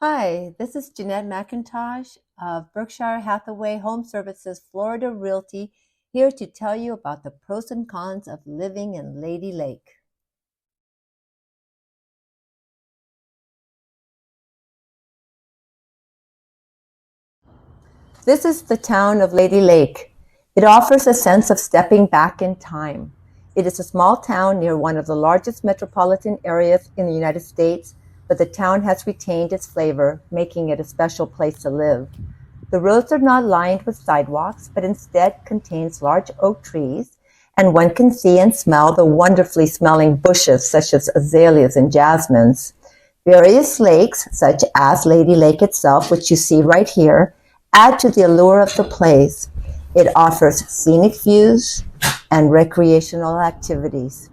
Hi, this is Jeanette McIntosh of Berkshire Hathaway Home Services Florida Realty, here to tell you about the pros and cons of living in Lady Lake. This is the town of Lady Lake. It offers a sense of stepping back in time. It is a small town near one of the largest metropolitan areas in the United States, but the town has retained its flavor, making it a special place to live. The roads are not lined with sidewalks, but instead contains large oak trees, and one can see and smell the wonderfully smelling bushes such as azaleas and jasmines. Various lakes, such as Lady Lake itself, which you see right here, add to the allure of the place. It offers scenic views and recreational activities.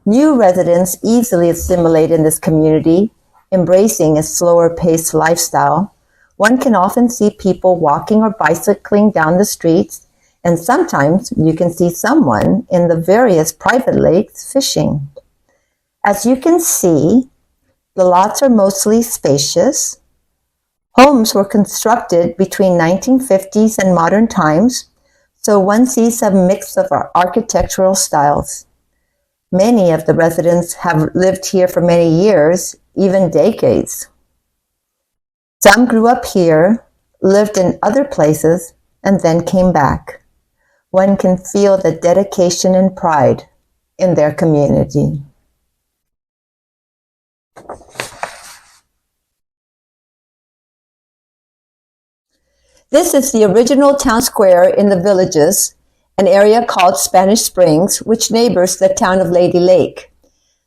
New residents easily assimilate in this community, embracing a slower paced lifestyle. One can often see people walking or bicycling down the streets, and sometimes you can see someone in the various private lakes fishing. As you can see, the lots are mostly spacious. Homes were constructed between 1950s and modern times, so one sees a mix of our architectural styles. Many of the residents have lived here for many years, even decades. Some grew up here, lived in other places, and then came back. One can feel the dedication and pride in their community. This is the original town square in the Villages, an area called Spanish Springs, which neighbors the town of Lady Lake.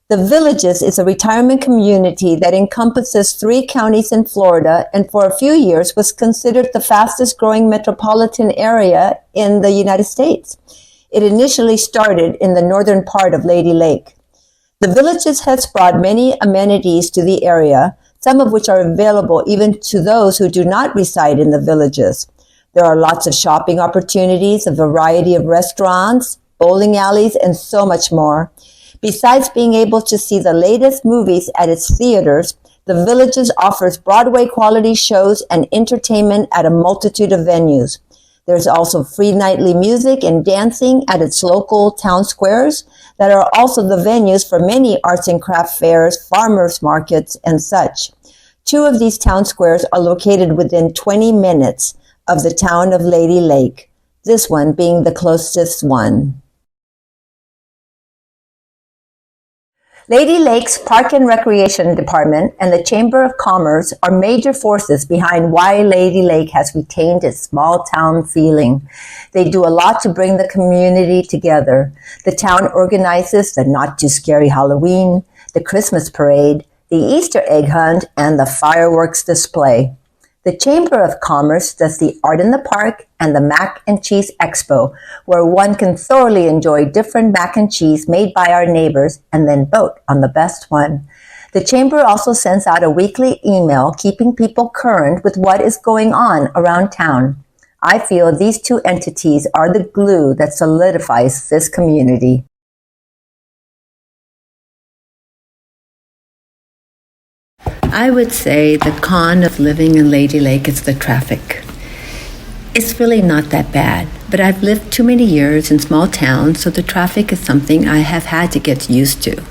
The Villages is a retirement community that encompasses 3 counties in Florida and for a few years was considered the fastest growing metropolitan area in the United States. It initially started in the northern part of Lady Lake. The Villages has brought many amenities to the area, some of which are available even to those who do not reside in the Villages. There are lots of shopping opportunities, a variety of restaurants, bowling alleys, and so much more. Besides being able to see the latest movies at its theaters, the Villages offers Broadway quality shows and entertainment at a multitude of venues. There's also free nightly music and dancing at its local town squares that are also the venues for many arts and craft fairs, farmers markets, and such. 2 of these town squares are located within 20 minutes of the town of Lady Lake, this one being the closest one. Lady Lake's Park and Recreation Department and the Chamber of Commerce are major forces behind why Lady Lake has retained its small town feeling. They do a lot to bring the community together. The town organizes the Not Too Scary Halloween, the Christmas parade, the Easter egg hunt, and the fireworks display. The Chamber of Commerce does the Art in the Park and the Mac and Cheese Expo, where one can thoroughly enjoy different mac and cheese made by our neighbors and then vote on the best one. The Chamber also sends out a weekly email keeping people current with what is going on around town. I feel these 2 entities are the glue that solidifies this community. I would say the con of living in Lady Lake is the traffic. It's really not that bad, but I've lived too many years in small towns, so the traffic is something I have had to get used to.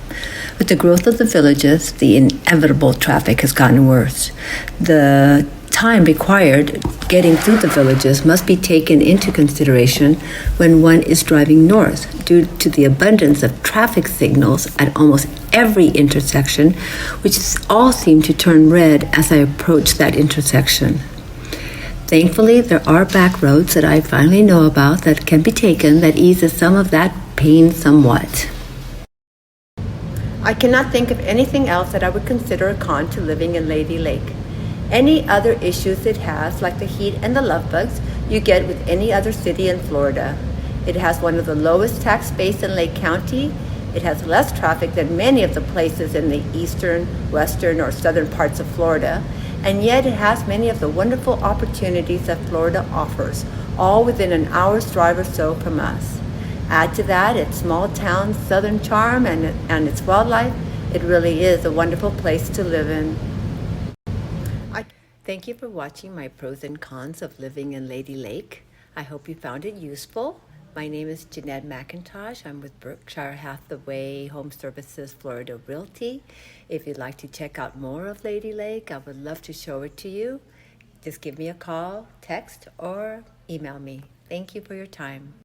With the growth of the Villages, the inevitable traffic has gotten worse. The time required getting through the Villages must be taken into consideration when one is driving north due to the abundance of traffic signals at almost every intersection, which all seem to turn red as I approach that intersection. Thankfully, there are back roads that I finally know about that can be taken that eases some of that pain somewhat. I cannot think of anything else that I would consider a con to living in Lady Lake. Any other issues it has, like the heat and the love bugs, you get with any other city in Florida. It has one of the lowest tax base in Lake County. It has less traffic than many of the places in the eastern, western, or southern parts of Florida, and yet it has many of the wonderful opportunities that Florida offers, all within an hour's drive or so from us. Add to that its small town southern charm and its wildlife, it really is a wonderful place to live in. Thank you for watching my pros and cons of living in Lady Lake. I hope you found it useful. My name is Jeanette McIntosh. I'm with Berkshire Hathaway Home Services Florida Realty. If you'd like to check out more of Lady Lake, I would love to show it to you. Just give me a call, text, or email me. Thank you for your time.